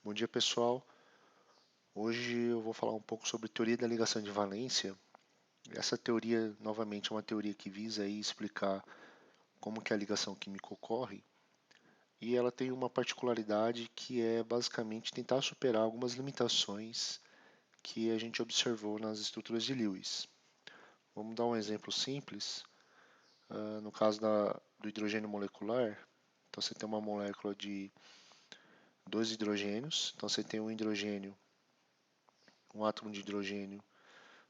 Bom dia, pessoal. Hoje eu vou falar um pouco sobre teoria da ligação de valência. Essa teoria, novamente, é uma teoria que visa aí explicar como que a ligação química ocorre, e ela tem uma particularidade que é basicamente tentar superar algumas limitações que a gente observou nas estruturas de Lewis. Vamos dar um exemplo simples. No caso do hidrogênio molecular, então você tem uma molécula de dois hidrogênios, então você tem um átomo de hidrogênio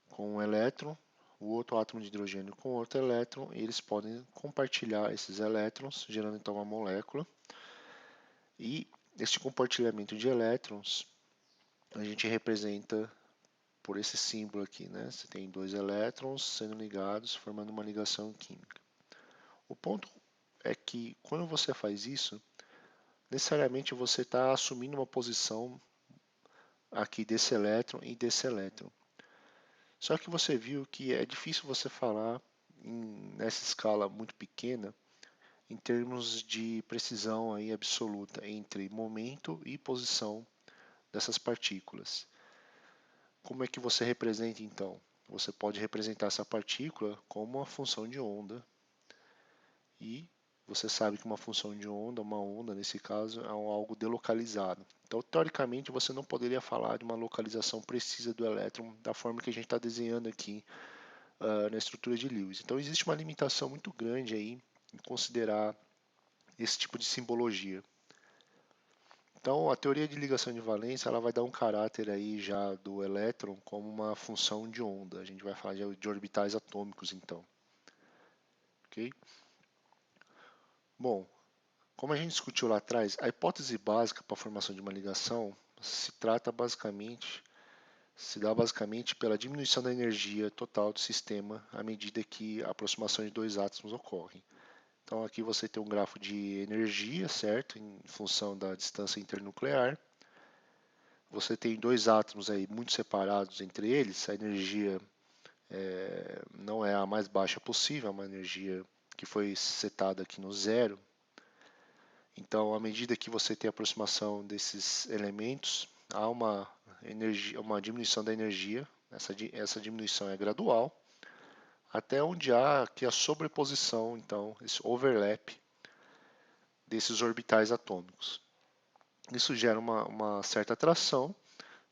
com um elétron, o outro átomo de hidrogênio com outro elétron, e eles podem compartilhar esses elétrons, gerando então uma molécula. E este compartilhamento de elétrons a gente representa por esse símbolo aqui, né? Você tem dois elétrons sendo ligados, formando uma ligação química. O ponto é que quando você faz isso, necessariamente você está assumindo uma posição aqui desse elétron e desse elétron. Só que você viu que é difícil você falar nessa escala muito pequena em termos de precisão aí absoluta entre momento e posição dessas partículas. Como é que você representa então? Você pode representar essa partícula como uma função de onda, e você sabe que uma função de onda, uma onda nesse caso, é algo delocalizado. Então, teoricamente, você não poderia falar de uma localização precisa do elétron da forma que a gente está desenhando aqui na estrutura de Lewis. Então, existe uma limitação muito grande aí em considerar esse tipo de simbologia. Então, a teoria de ligação de valência ela vai dar um caráter aí já do elétron como uma função de onda. A gente vai falar de orbitais atômicos, então. Ok? Bom, como a gente discutiu lá atrás, a hipótese básica para a formação de uma ligação se dá basicamente pela diminuição da energia total do sistema à medida que a aproximação de dois átomos ocorre. Então aqui você tem um grafo de energia, certo? Em função da distância internuclear. Você tem dois átomos aí muito separados entre eles, a energia não é a mais baixa possível, é uma energia que foi setada aqui no zero. Então, à medida que você tem a aproximação desses elementos, há uma diminuição da energia. Essa diminuição é gradual, até onde há aqui a sobreposição, então, esse overlap desses orbitais atômicos. Isso gera uma certa atração,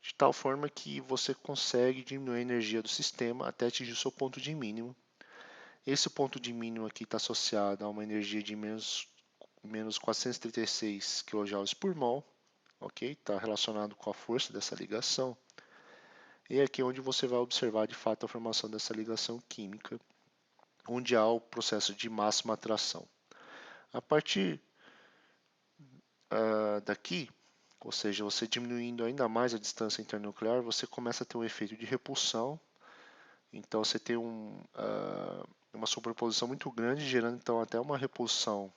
de tal forma que você consegue diminuir a energia do sistema até atingir o seu ponto de mínimo. Esse ponto de mínimo aqui está associado a uma energia de menos 436 kJ por mol, ok? Está relacionado com a força dessa ligação. E aqui é onde você vai observar de fato a formação dessa ligação química, onde há o processo de máxima atração. A partir daqui, ou seja, você diminuindo ainda mais a distância internuclear, você começa a ter um efeito de repulsão. Então você tem uma superposição muito grande, gerando então até uma repulsão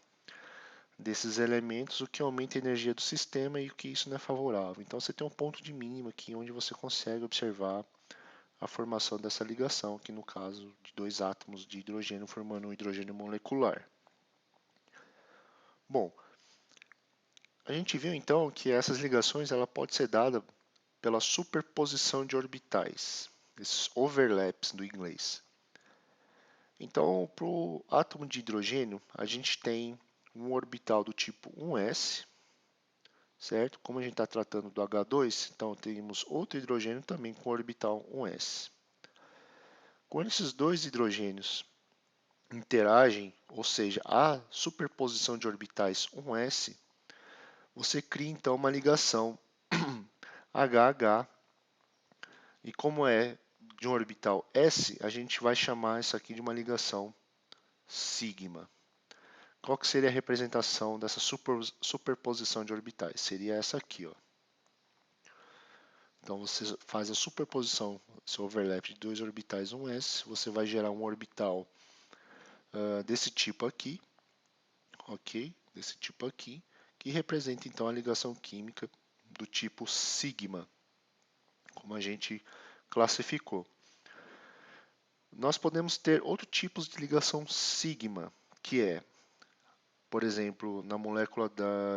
desses elementos, o que aumenta a energia do sistema e o que isso não é favorável. Então você tem um ponto de mínimo aqui onde você consegue observar a formação dessa ligação, que no caso de dois átomos de hidrogênio formando um hidrogênio molecular. Bom, a gente viu então que essas ligações ela pode ser dada pela superposição de orbitais, esses overlaps do inglês. Então, para o átomo de hidrogênio, a gente tem um orbital do tipo 1s, certo? Como a gente está tratando do H2, então temos outro hidrogênio também com orbital 1s. Quando esses dois hidrogênios interagem, ou seja, há superposição de orbitais 1s, você cria então uma ligação HH, e como é de um orbital s, a gente vai chamar isso aqui de uma ligação sigma. Qual que seria a representação dessa superposição de orbitais? Seria essa aqui, ó. Então você faz a superposição, seu overlap de dois orbitais 1s, você vai gerar um orbital desse tipo aqui, ok? Desse tipo aqui, que representa então a ligação química do tipo sigma, como a gente classificou. Nós podemos ter outros tipos de ligação sigma, que é, por exemplo, na molécula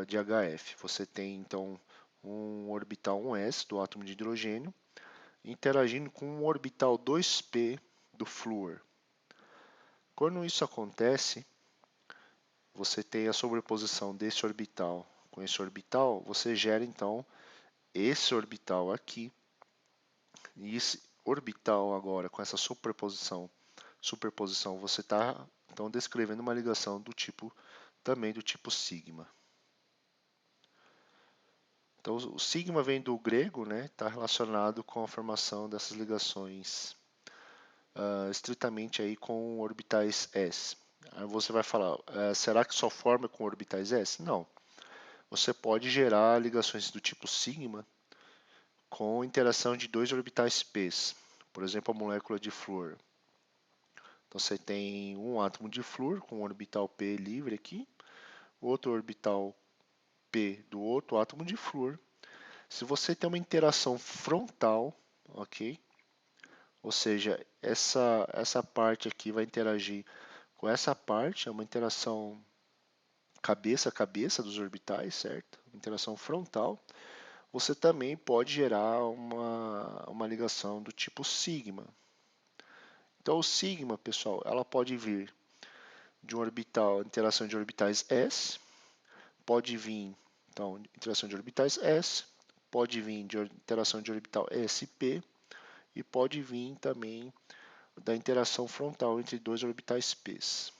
de HF, você tem então um orbital 1s do átomo de hidrogênio, interagindo com um orbital 2p do flúor. Quando isso acontece, você tem a sobreposição desse orbital com esse orbital, você gera então esse orbital aqui, e esse orbital agora com essa superposição, você está então descrevendo uma ligação do tipo também do tipo sigma. Então o sigma vem do grego, né? Está relacionado com a formação dessas ligações estritamente aí com orbitais s. Aí você vai falar, será que só forma com orbitais s? Não. Você pode gerar ligações do tipo sigma com interação de dois orbitais p's. Por exemplo, a molécula de flúor. Então você tem um átomo de flúor com um orbital p livre aqui, outro orbital p do outro átomo de flúor. Se você tem uma interação frontal, ok? Ou seja, essa parte aqui vai interagir com essa parte, é uma interação cabeça a cabeça dos orbitais, certo? Interação frontal. Você também pode gerar uma ligação do tipo sigma. Então, o sigma, pessoal, ela pode vir de um orbital, interação de orbitais s, pode vir, então, interação de orbitais s, pode vir de interação de orbital sp e pode vir também da interação frontal entre dois orbitais p's,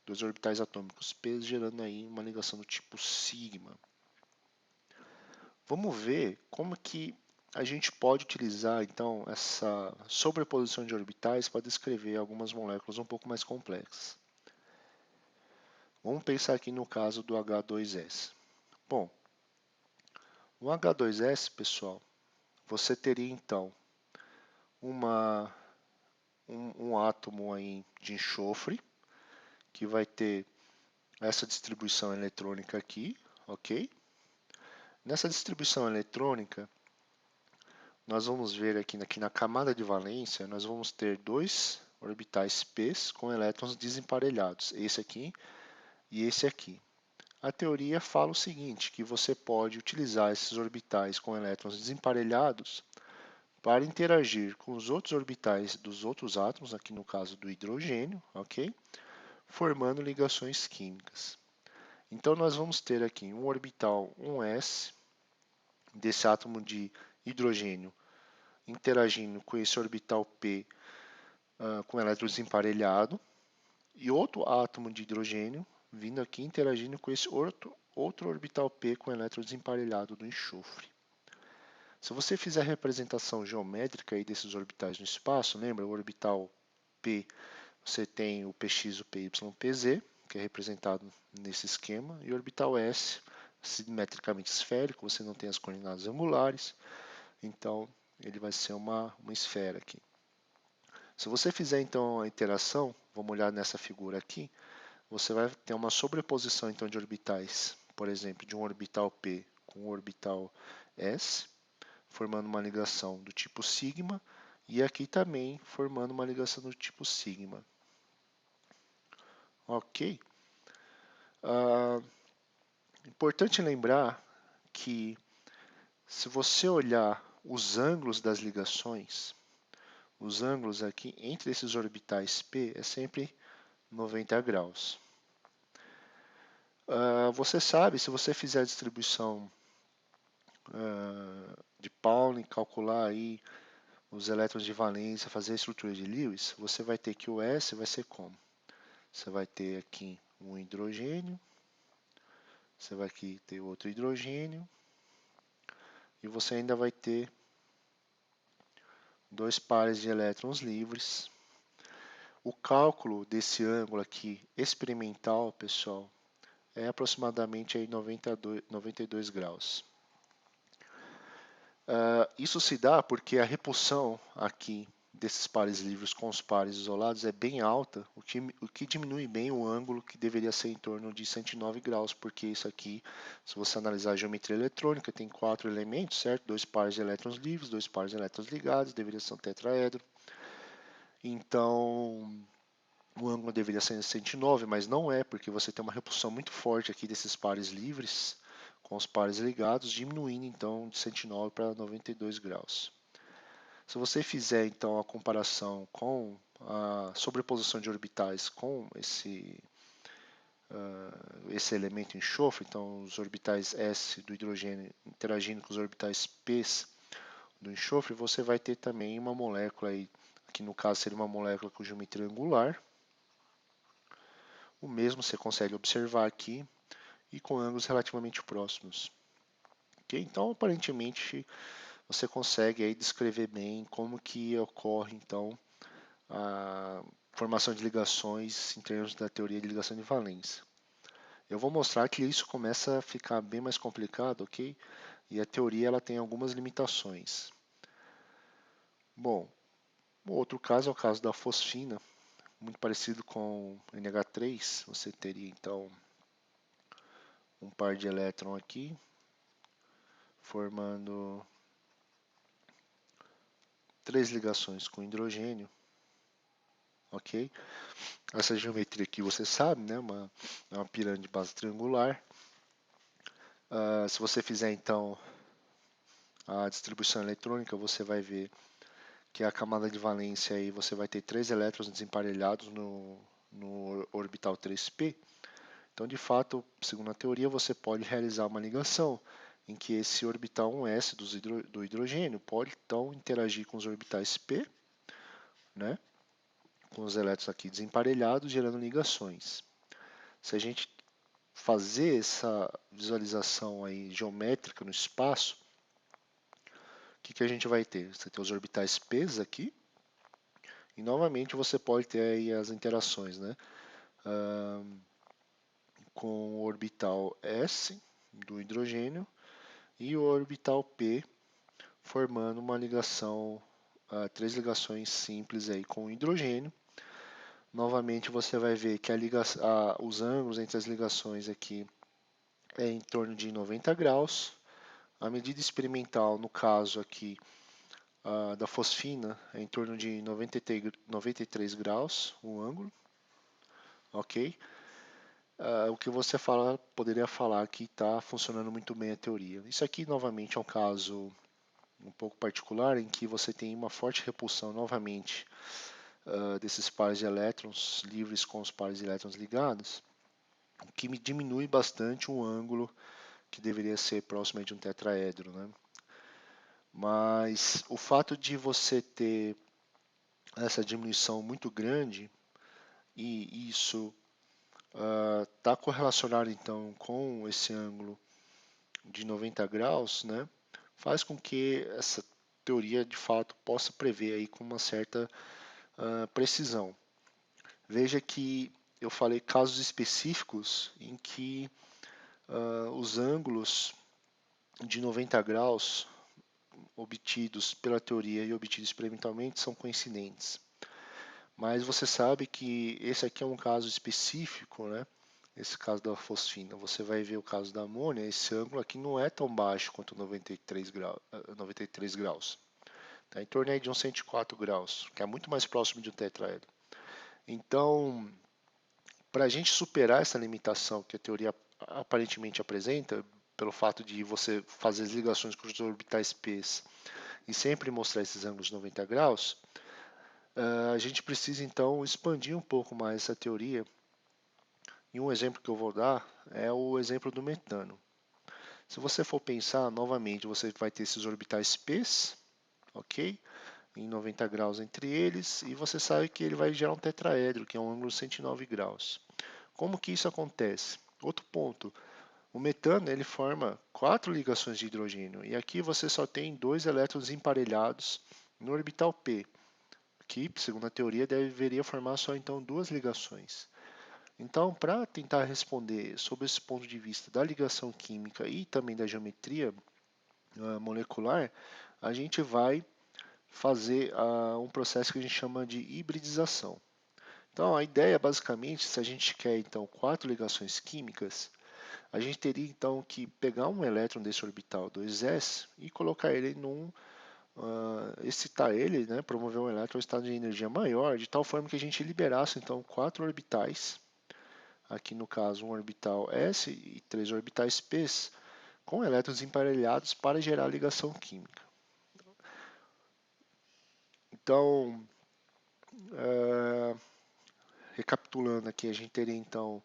dois orbitais atômicos p's, gerando aí uma ligação do tipo sigma. Vamos ver como que a gente pode utilizar então essa sobreposição de orbitais para descrever algumas moléculas um pouco mais complexas. Vamos pensar aqui no caso do H2S. Bom, o H2S, pessoal, você teria então um átomo aí de enxofre, que vai ter essa distribuição eletrônica aqui, ok? Nessa distribuição eletrônica, nós vamos ver aqui na camada de valência, nós vamos ter dois orbitais p's com elétrons desemparelhados, esse aqui e esse aqui. A teoria fala o seguinte, que você pode utilizar esses orbitais com elétrons desemparelhados para interagir com os outros orbitais dos outros átomos, aqui no caso do hidrogênio, ok? Formando ligações químicas. Então nós vamos ter aqui um orbital 1s desse átomo de hidrogênio interagindo com esse orbital p com elétron desemparelhado e outro átomo de hidrogênio vindo aqui interagindo com esse outro orbital p com elétron desemparelhado do enxofre. Se você fizer a representação geométrica aí desses orbitais no espaço, lembra o orbital p, você tem o px e o py, pz, que é representado nesse esquema, e o orbital s, simetricamente esférico, você não tem as coordenadas angulares, então ele vai ser uma esfera aqui. Se você fizer então a interação, vamos olhar nessa figura aqui, você vai ter uma sobreposição então de orbitais, por exemplo, de um orbital p com um orbital s, formando uma ligação do tipo sigma, e aqui também formando uma ligação do tipo sigma. Ok? Importante lembrar que se você olhar os ângulos das ligações, os ângulos aqui entre esses orbitais P é sempre 90 graus. Você sabe, se você fizer a distribuição de Pauling, calcular aí os elétrons de valência, fazer a estrutura de Lewis, você vai ter que o S vai ser como? Você vai ter aqui um hidrogênio, você vai aqui ter outro hidrogênio, e você ainda vai ter dois pares de elétrons livres. O cálculo desse ângulo aqui experimental, pessoal, é aproximadamente aí 92 graus. Isso se dá porque a repulsão aqui desses pares livres com os pares isolados é bem alta, o que diminui bem o ângulo que deveria ser em torno de 109 graus, porque isso aqui, se você analisar a geometria eletrônica, tem 4 elementos, certo? 2 pares de elétrons livres, 2 pares de elétrons ligados, deveria ser um tetraedro. Então, o ângulo deveria ser 109, mas não é, porque você tem uma repulsão muito forte aqui desses pares livres com os pares ligados, diminuindo então de 109 para 92 graus. Se você fizer então a comparação com a sobreposição de orbitais com esse elemento enxofre, então os orbitais S do hidrogênio interagindo com os orbitais P do enxofre, você vai ter também uma molécula aí, que no caso seria uma molécula com geometria angular. O mesmo você consegue observar aqui e com ângulos relativamente próximos. Okay? Então, aparentemente, você consegue aí descrever bem como que ocorre então a formação de ligações em termos da teoria de ligação de valência. Eu vou mostrar que isso começa a ficar bem mais complicado, ok? E a teoria ela tem algumas limitações. Bom, o outro caso é o caso da fosfina, muito parecido com NH3. Você teria então um par de elétron aqui, formando 3 ligações com hidrogênio, ok? Essa geometria aqui você sabe, né? É uma pirâmide de base triangular. Se você fizer então a distribuição eletrônica, você vai ver que a camada de valência aí você vai ter 3 elétrons desemparelhados no orbital 3p. Então, de fato, segundo a teoria, você pode realizar uma ligação em que esse orbital 1s do hidrogênio pode então interagir com os orbitais p, né? Com os elétrons aqui desemparelhados, gerando ligações. Se a gente fazer essa visualização aí geométrica no espaço, o que a gente vai ter? Você tem os orbitais P aqui, e novamente você pode ter aí as interações, né? Com o orbital S do hidrogênio e o orbital P, formando uma ligação, 3 ligações simples aí com o hidrogênio. Novamente você vai ver que os ângulos entre as ligações aqui é em torno de 90 graus. A medida experimental, no caso aqui da fosfina, é em torno de 93 graus o ângulo, ok? O que você poderia falar que está funcionando muito bem a teoria. Isso aqui, novamente, é um caso um pouco particular em que você tem uma forte repulsão, novamente, desses pares de elétrons livres com os pares de elétrons ligados, o que diminui bastante o ângulo que deveria ser próximo de um tetraedro, né? Mas o fato de você ter essa diminuição muito grande e isso está correlacionado então com esse ângulo de 90 graus, né, faz com que essa teoria de fato possa prever aí com uma certa precisão. Veja que eu falei casos específicos em que os ângulos de 90 graus obtidos pela teoria e obtidos experimentalmente são coincidentes. Mas você sabe que esse aqui é um caso específico, né? Esse caso da fosfina. Você vai ver o caso da amônia, esse ângulo aqui não é tão baixo quanto 93 graus. Está em torno aí de uns 104 graus, que é muito mais próximo de um tetraedro. Então, para a gente superar essa limitação que a teoria aparentemente apresenta, pelo fato de você fazer as ligações com os orbitais P e sempre mostrar esses ângulos de 90 graus, a gente precisa então expandir um pouco mais essa teoria. E um exemplo que eu vou dar é o exemplo do metano. Se você for pensar novamente, você vai ter esses orbitais P, ok? Em 90 graus entre eles, e você sabe que ele vai gerar um tetraedro, que é um ângulo de 109 graus. Como que isso acontece? Outro ponto, o metano ele forma 4 ligações de hidrogênio, e aqui você só tem 2 elétrons emparelhados no orbital P, que, segundo a teoria, deveria formar só então 2 ligações. Então, para tentar responder sobre esse ponto de vista da ligação química e também da geometria molecular, a gente vai fazer um processo que a gente chama de hibridização. Então, a ideia basicamente, se a gente quer então 4 ligações químicas, a gente teria então que pegar um elétron desse orbital 2s e colocar ele excitar ele, né, promover um elétron em estado de energia maior, de tal forma que a gente liberasse então 4 orbitais, aqui no caso um orbital s e 3 orbitais p, com elétrons emparelhados para gerar ligação química. Então, recapitulando aqui, a gente teria então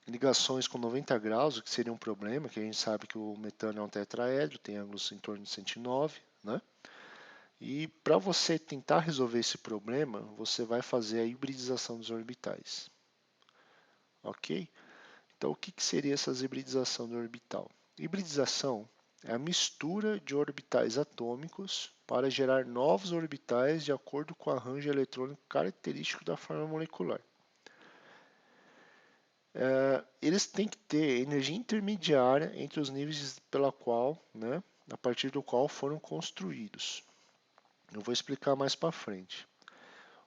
ligações com 90 graus, o que seria um problema, que a gente sabe que o metano é um tetraedro, tem ângulos em torno de 109, né? E para você tentar resolver esse problema, você vai fazer a hibridização dos orbitais. Ok? Então, o que seria essa hibridização do orbital? Hibridização é a mistura de orbitais atômicos para gerar novos orbitais de acordo com o arranjo eletrônico característico da forma molecular. Eles têm que ter energia intermediária entre os níveis pela qual, né, a partir do qual foram construídos. Eu vou explicar mais para frente.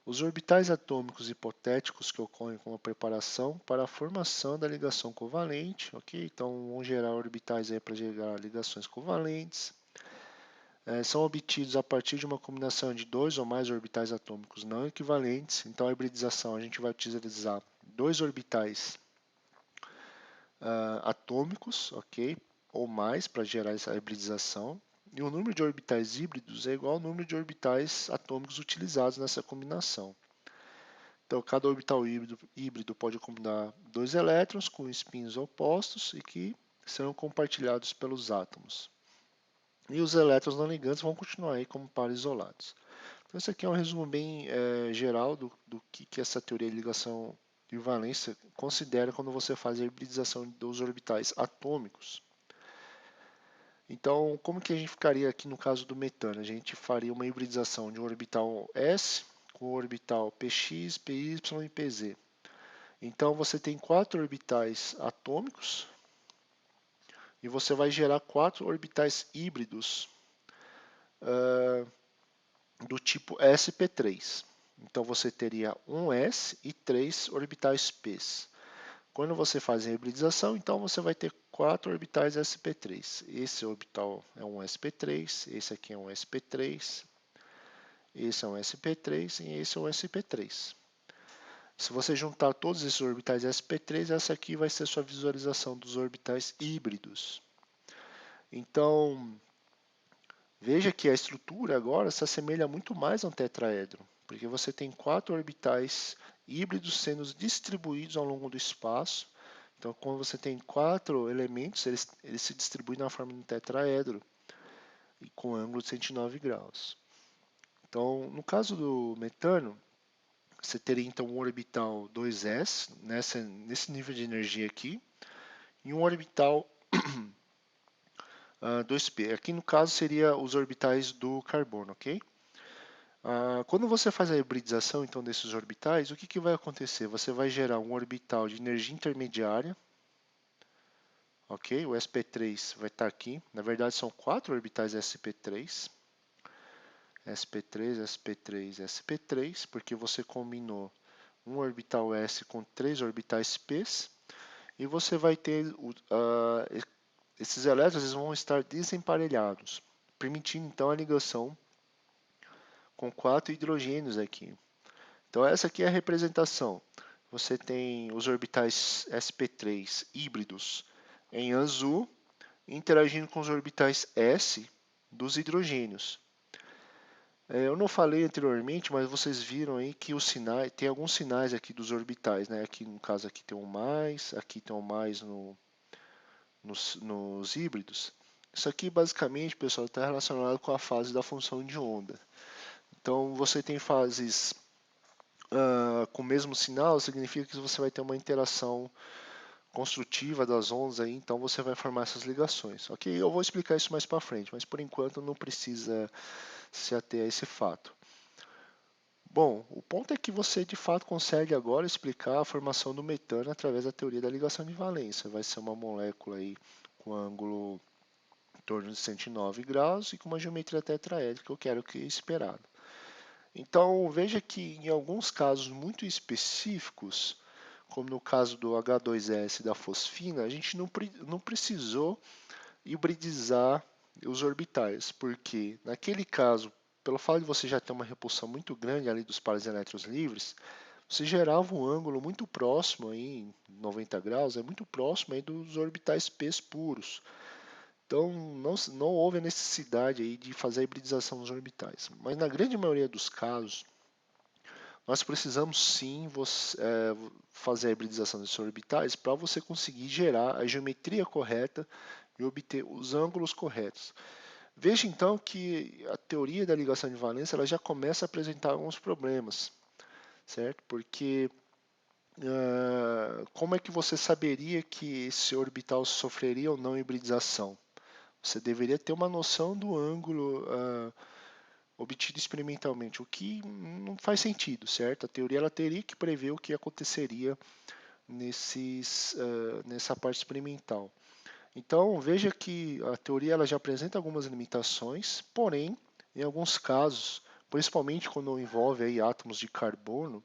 Os orbitais atômicos hipotéticos que ocorrem com a preparação para a formação da ligação covalente, ok? Então vão gerar orbitais aí para gerar ligações covalentes. São obtidos a partir de uma combinação de dois ou mais orbitais atômicos não equivalentes. Então a hibridização a gente vai utilizar dois orbitais atômicos, ok? Ou mais para gerar essa hibridização. E o número de orbitais híbridos é igual ao número de orbitais atômicos utilizados nessa combinação. Então, cada orbital híbrido pode combinar dois elétrons com spins opostos e que serão compartilhados pelos átomos. E os elétrons não ligantes vão continuar aí como pares isolados. Então, esse aqui é um resumo bem geral do que essa teoria de ligação de valência considera quando você faz a hibridização dos orbitais atômicos. Então, como que a gente ficaria aqui no caso do metano? A gente faria uma hibridização de um orbital S com o orbital PX, PY e PZ. Então, você tem 4 orbitais atômicos e você vai gerar 4 orbitais híbridos do tipo sp3. Então, você teria um S e 3 orbitais P's. Quando você faz a hibridização, então você vai ter 4 orbitais sp3. Esse orbital é um sp3, esse aqui é um sp3, esse é um sp3 e esse é um sp3. Se você juntar todos esses orbitais sp3, essa aqui vai ser a sua visualização dos orbitais híbridos. Então, veja que a estrutura agora se assemelha muito mais a um tetraedro, porque você tem 4 orbitais híbridos sendo distribuídos ao longo do espaço. Então, quando você tem 4 elementos, eles se distribuem na forma de um tetraedro, e com ângulo de 109 graus. Então, no caso do metano, você teria então um orbital 2s, nesse nível de energia aqui, e um orbital 2p. Aqui no caso seria os orbitais do carbono, ok? Quando você faz a hibridização então desses orbitais, o que vai acontecer? Você vai gerar um orbital de energia intermediária, ok? O sp3 vai estar aqui. Na verdade são 4 orbitais sp3. sp3, sp3, sp3, porque você combinou um orbital s com 3 orbitais p's. E você vai ter esses elétrons eles vão estar desemparelhados, permitindo então a ligação com 4 hidrogênios aqui. Então essa aqui é a representação. Você tem os orbitais sp3 híbridos em azul interagindo com os orbitais s dos hidrogênios. Eu não falei anteriormente, mas vocês viram aí que os sinais, tem alguns sinais aqui dos orbitais, né? Aqui no caso aqui tem um mais, aqui tem um mais nos híbridos. Isso aqui basicamente, pessoal, está relacionado com a fase da função de onda. Então você tem fases com o mesmo sinal, significa que você vai ter uma interação construtiva das ondas aí, então você vai formar essas ligações. Ok? Eu vou explicar isso mais para frente, mas por enquanto não precisa se ater a esse fato. Bom, o ponto é que você de fato consegue agora explicar a formação do metano através da teoria da ligação de valência. Vai ser uma molécula aí com ângulo em torno de 109 graus e com uma geometria tetraédrica que eu quero que é esperado. Então veja que em alguns casos muito específicos, como no caso do H2S da fosfina, a gente não precisou hibridizar os orbitais, porque naquele caso, pelo fato de você já ter uma repulsão muito grande ali dos pares elétrons livres, você gerava um ângulo muito próximo, aí, 90 graus, é muito próximo aí dos orbitais p puros. Então, não houve a necessidade aí de fazer a hibridização dos orbitais. Mas na grande maioria dos casos, nós precisamos sim fazer a hibridização desses orbitais para você conseguir gerar a geometria correta e obter os ângulos corretos. Veja então que a teoria da ligação de valência ela já começa a apresentar alguns problemas, certo? Porque como é que você saberia que esse orbital sofreria ou não hibridização? Você deveria ter uma noção do ângulo obtido experimentalmente, o que não faz sentido, certo? A teoria ela teria que prever o que aconteceria nessa parte experimental. Então, veja que a teoria ela já apresenta algumas limitações, porém, em alguns casos, principalmente quando envolve aí átomos de carbono,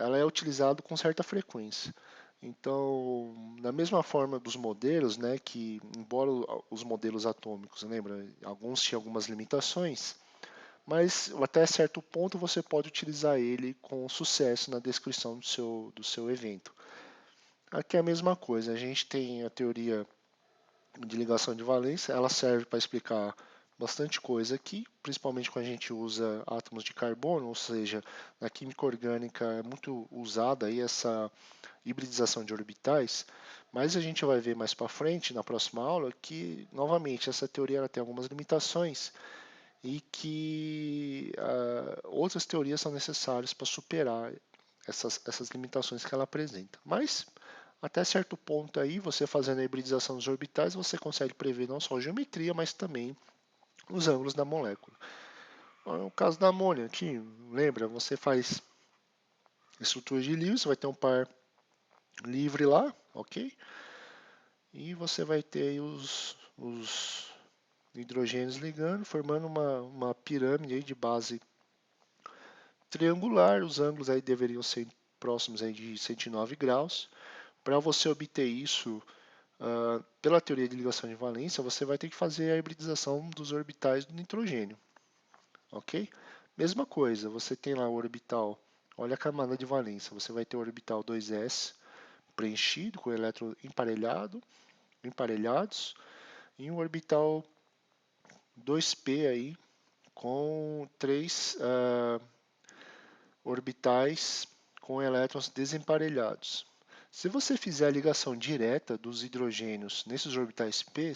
ela é utilizada com certa frequência. Então, da mesma forma dos modelos, né, que embora os modelos atômicos, lembra, alguns tinham algumas limitações, mas até certo ponto você pode utilizar ele com sucesso na descrição do seu evento. Aqui é a mesma coisa, a gente tem a teoria de ligação de valência, ela serve para explicar bastante coisa aqui, principalmente quando a gente usa átomos de carbono, ou seja, na química orgânica é muito usada aí essa hibridização de orbitais, mas a gente vai ver mais para frente, na próxima aula, que, novamente, essa teoria ela tem algumas limitações e que outras teorias são necessárias para superar essas limitações que ela apresenta. Mas, até certo ponto aí, você fazendo a hibridização dos orbitais, você consegue prever não só a geometria, mas também os ângulos da molécula. No caso da amônia, aqui, lembra, você faz estrutura de Lewis, vai ter um par livre lá, ok? E você vai ter aí os hidrogênios ligando, formando uma pirâmide aí de base triangular. Os ângulos aí deveriam ser próximos aí de 109 graus. Para você obter isso, pela teoria de ligação de valência, você vai ter que fazer a hibridização dos orbitais do nitrogênio, ok? Mesma coisa, você tem lá o orbital, olha a camada de valência, você vai ter o orbital 2s preenchido com elétron emparelhados, e um orbital 2p aí com 3 orbitais com elétrons desemparelhados. Se você fizer a ligação direta dos hidrogênios nesses orbitais p,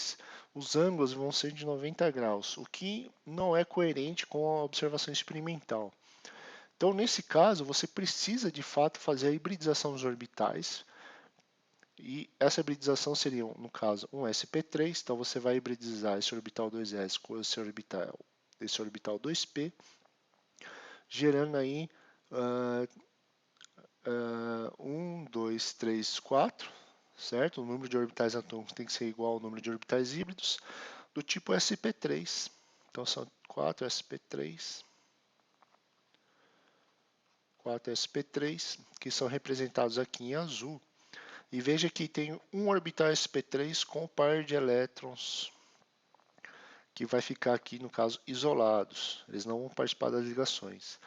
os ângulos vão ser de 90 graus, o que não é coerente com a observação experimental. Então, nesse caso, você precisa de fato fazer a hibridização dos orbitais, e essa hibridização seria, no caso, um sp3, então você vai hibridizar esse orbital 2s com esse orbital 2p, gerando aí 1, 2, 3, 4, certo? O número de orbitais atômicos tem que ser igual ao número de orbitais híbridos do tipo sp3. Então são 4 sp3, que são representados aqui em azul. E veja que tem um orbital sp3 com par de elétrons que vai ficar aqui, no caso, isolados. Eles não vão participar das ligações.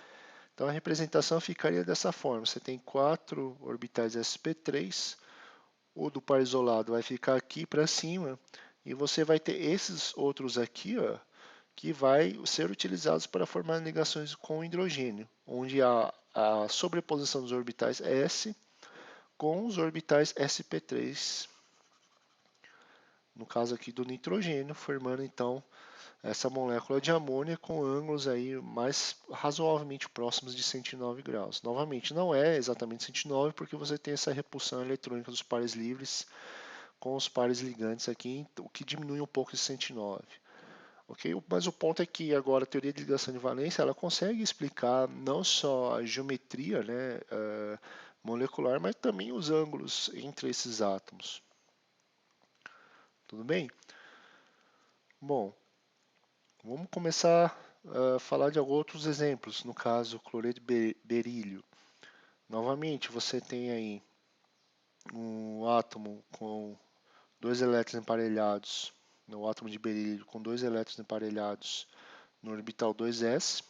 Então a representação ficaria dessa forma. Você tem 4 orbitais sp3, o do par isolado vai ficar aqui para cima, e você vai ter esses outros aqui, ó, que vai ser utilizados para formar ligações com hidrogênio, onde há a sobreposição dos orbitais s com os orbitais sp3, no caso aqui do nitrogênio, formando então essa molécula de amônia com ângulos aí mais razoavelmente próximos de 109 graus. Novamente, não é exatamente 109 porque você tem essa repulsão eletrônica dos pares livres com os pares ligantes aqui, o que diminui um pouco esse 109. Okay? Mas o ponto é que agora a teoria de ligação de valência ela consegue explicar não só a geometria, né, molecular, mas também os ângulos entre esses átomos. Tudo bem? Bom, vamos começar a falar de outros exemplos, no caso, cloreto de berílio. Novamente, você tem aí um átomo com dois elétrons emparelhados, no átomo de berílio com dois elétrons emparelhados no orbital 2s.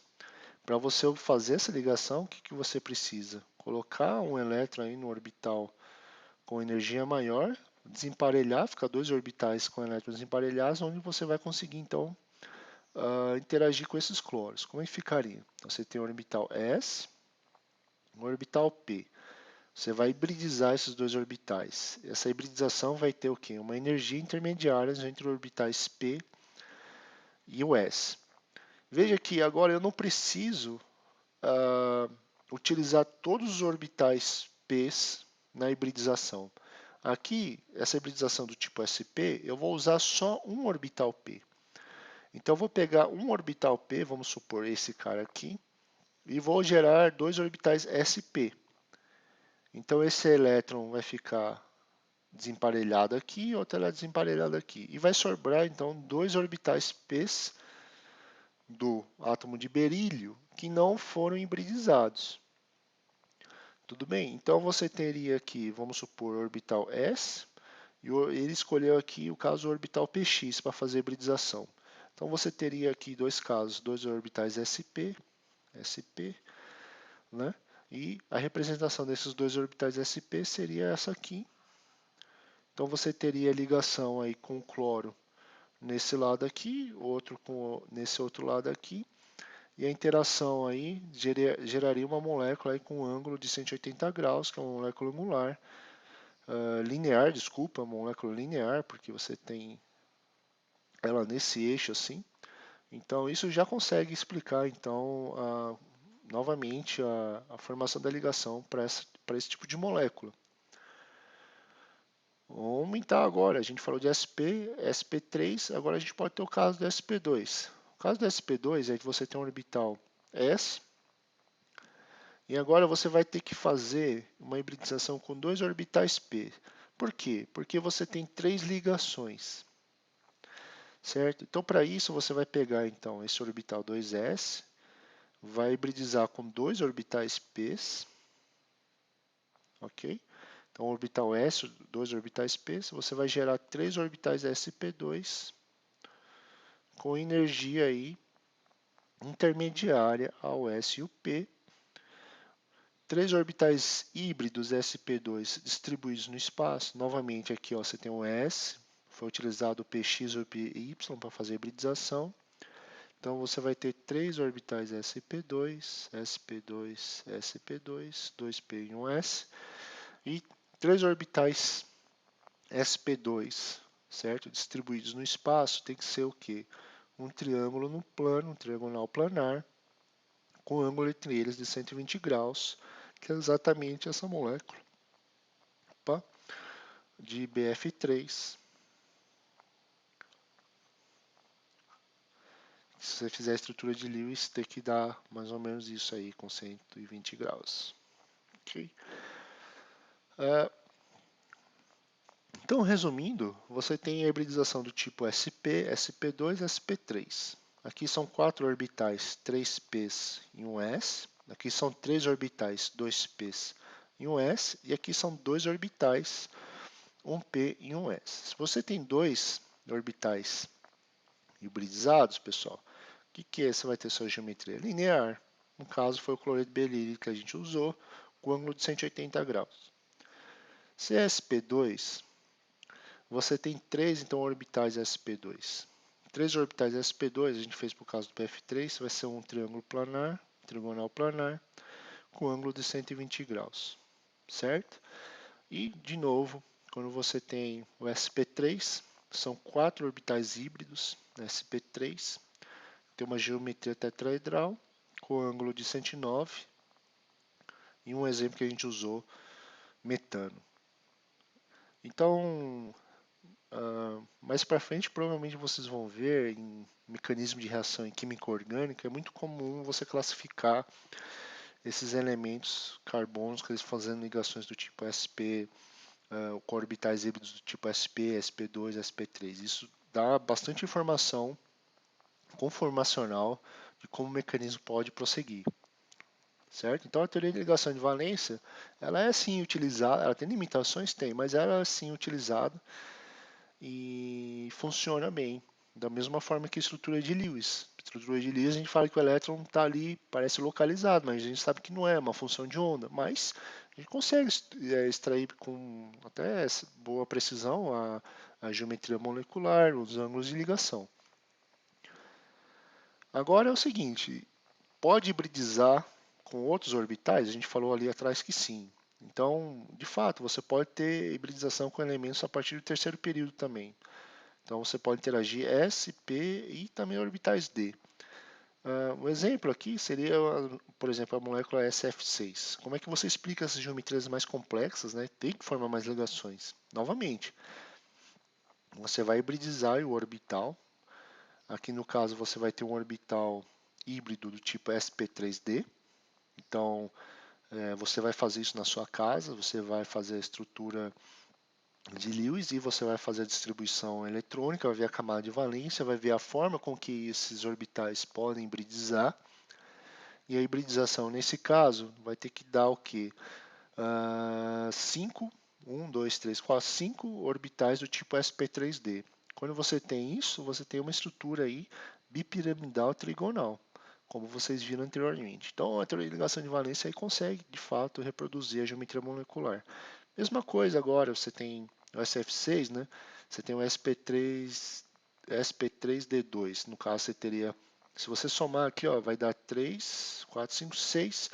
para você fazer essa ligação, o que você precisa? Colocar um elétron aí no orbital com energia maior, desemparelhar, ficar dois orbitais com elétrons desemparelhados, onde você vai conseguir então interagir com esses cloros. Como é que ficaria? Então, você tem o orbital S, o orbital P. Você vai hibridizar esses dois orbitais. Essa hibridização vai ter o quê? Uma energia intermediária entre os orbitais P e o S. Veja que agora eu não preciso utilizar todos os orbitais P na hibridização. Aqui, essa hibridização do tipo sp, eu vou usar só um orbital P. Então, eu vou pegar um orbital P, vamos supor esse cara aqui, e vou gerar dois orbitais sp. Então, esse elétron vai ficar desemparelhado aqui, outro elétron desemparelhado aqui. E vai sobrar, então, dois orbitais P do átomo de berílio que não foram hibridizados. Tudo bem? Então, você teria aqui, vamos supor, o orbital S, e ele escolheu aqui o caso orbital px para fazer a hibridização. Então, você teria aqui dois casos, dois orbitais sp, né? E a representação desses dois orbitais sp seria essa aqui. Então, você teria ligação aí com o cloro nesse lado aqui, outro nesse outro lado aqui, e a interação aí geraria uma molécula aí com um ângulo de 180 graus, que é uma molécula angular, linear, desculpa, molécula linear, porque você tem ela nesse eixo assim. Então isso já consegue explicar então novamente a formação da ligação para esse tipo de molécula. Vamos aumentar agora, a gente falou de SP, SP3, agora a gente pode ter o caso do SP2. O caso do SP2 é que você tem um orbital S, e agora você vai ter que fazer uma hibridização com dois orbitais P. Por quê? Porque você tem três ligações. Certo? Então, para isso, você vai pegar então esse orbital 2s, vai hibridizar com dois orbitais p, ok? Então, orbital s, dois orbitais p, você vai gerar três orbitais sp2 com energia aí intermediária ao s e o p. Três orbitais híbridos sp2 distribuídos no espaço. Novamente aqui ó, você tem o s, foi utilizado o px ou py para fazer a hibridização. Então, você vai ter três orbitais sp2, sp2, sp2, 2p e 1s, e três orbitais sp2, certo? Distribuídos no espaço, tem que ser o quê? Um triângulo no plano, um triangular planar, com ângulo entre eles de 120 graus, que é exatamente essa molécula, opa, de BF3. Se você fizer a estrutura de Lewis, tem que dar mais ou menos isso aí, com 120 graus. Ok? Então, resumindo, você tem a hibridização do tipo sp, sp2, sp3. Aqui são quatro orbitais, 3p's e 1s. Aqui são três orbitais, 2p's e 1s. E aqui são dois orbitais, 1p e 1s. Se você tem dois orbitais hibridizados, pessoal, o que é? Você vai ter sua geometria linear. No caso, foi o cloreto de berílio que a gente usou, com ângulo de 180 graus. Se é sp2, você tem três então, orbitais sp2. Três orbitais sp2, a gente fez por causa do PF3, vai ser um triângulo planar, trigonal planar, com ângulo de 120 graus, certo? E, de novo, quando você tem o sp3, são quatro orbitais híbridos, sp3, tem uma geometria tetraedral, com ângulo de 109, e um exemplo que a gente usou, metano. Então, mais para frente, provavelmente vocês vão ver em mecanismo de reação em química orgânica, é muito comum você classificar esses elementos carbonos que eles fazendo ligações do tipo sp, com orbitais híbridos do tipo sp, sp2, sp3. Isso dá bastante informação conformacional de como o mecanismo pode prosseguir. Certo? Então a teoria de ligação de valência, ela é sim utilizada, ela tem limitações, tem, mas ela é sim utilizada e funciona bem, da mesma forma que a estrutura de Lewis. estrutura de Lewis, a gente fala que o elétron está ali, parece localizado, mas a gente sabe que não é uma função de onda. Mas a gente consegue extrair com até boa precisão a geometria molecular, os ângulos de ligação. Agora é o seguinte, pode hibridizar com outros orbitais? A gente falou ali atrás que sim. Então, de fato, você pode ter hibridização com elementos a partir do terceiro período também. Então, você pode interagir S, P e também orbitais D. Um exemplo aqui seria, por exemplo, a molécula SF6. Como é que você explica essas geometrias mais complexas, né? Tem que formar mais ligações. Novamente, você vai hibridizar o orbital. Aqui no caso, você vai ter um orbital híbrido do tipo sp3d. Então, você vai fazer isso na sua casa, você vai fazer a estrutura de Lewis e você vai fazer a distribuição eletrônica, vai ver a camada de valência, vai ver a forma com que esses orbitais podem hibridizar. E a hibridização, nesse caso, vai ter que dar o quê? 5, 1, 2, 3, 4, 5 orbitais do tipo sp3d. Quando você tem isso, você tem uma estrutura aí bipiramidal trigonal, como vocês viram anteriormente. Então, a teoria de ligação de valência aí consegue, de fato, reproduzir a geometria molecular. Mesma coisa agora, você tem o SF6, né? Você tem o SP3D2. No caso, você teria, se você somar aqui, ó, vai dar 3, 4, 5, 6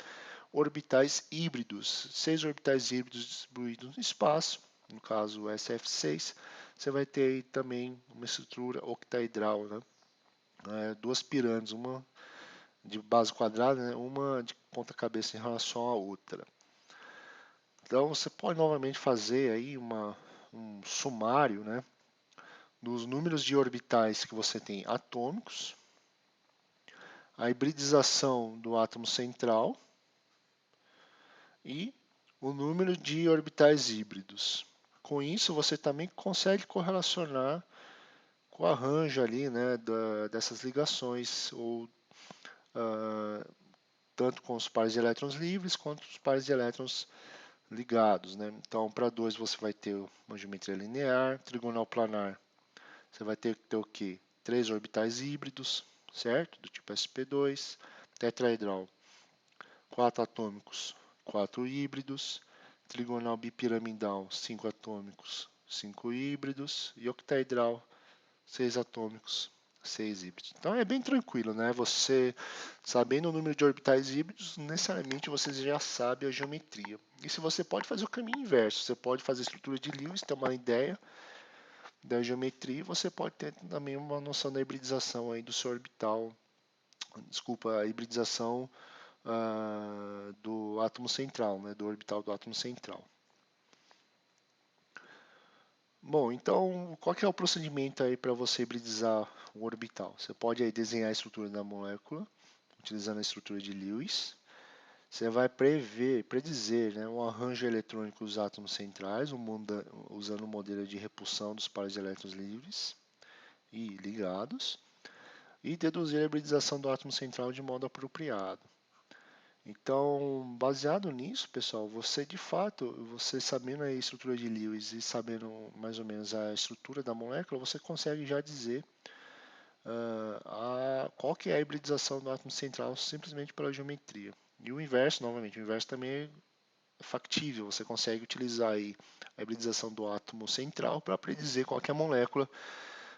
orbitais híbridos. 6 orbitais híbridos distribuídos no espaço. No caso, o SF6. Você vai ter aí também uma estrutura octaedral, né? Duas pirâmides, uma de base quadrada, né? Uma de ponta cabeça em relação à outra. Então você pode novamente fazer aí um sumário, né, dos números de orbitais que você tem atômicos, a hibridização do átomo central e o número de orbitais híbridos. Com isso você também consegue correlacionar com o arranjo ali, né, dessas ligações, ou tanto com os pares de elétrons livres quanto os pares de elétrons ligados, né? Então, para 2 você vai ter uma geometria linear, trigonal planar. Você vai ter que ter o quê? 3 orbitais híbridos, certo? Do tipo sp2, tetraedral, 4 atômicos, 4 híbridos, trigonal bipiramidal, 5 atômicos, 5 híbridos, e octaedral, 6 atômicos, 6 híbridos. Então é bem tranquilo, né? Você, sabendo o número de orbitais híbridos, necessariamente você já sabe a geometria. E se você pode fazer o caminho inverso, você pode fazer a estrutura de Lewis, ter uma ideia da geometria, e você pode ter também uma noção da hibridização aí do seu orbital, desculpa, a hibridização do átomo central, né? Do orbital do átomo central. Bom, então qual que é o procedimento aí para você hibridizar o orbital? Você pode aí desenhar a estrutura da molécula, utilizando a estrutura de Lewis. Você vai predizer, né, um arranjo eletrônico dos átomos centrais, usando o modelo de repulsão dos pares de elétrons livres e ligados, e deduzir a hibridização do átomo central de modo apropriado. Então, baseado nisso, pessoal, você de fato, você sabendo a estrutura de Lewis e sabendo mais ou menos a estrutura da molécula, você consegue já dizer qual que é a hibridização do átomo central simplesmente pela geometria. E o inverso, novamente, o inverso também é factível, você consegue utilizar aí a hibridização do átomo central para predizer qual que é a molécula,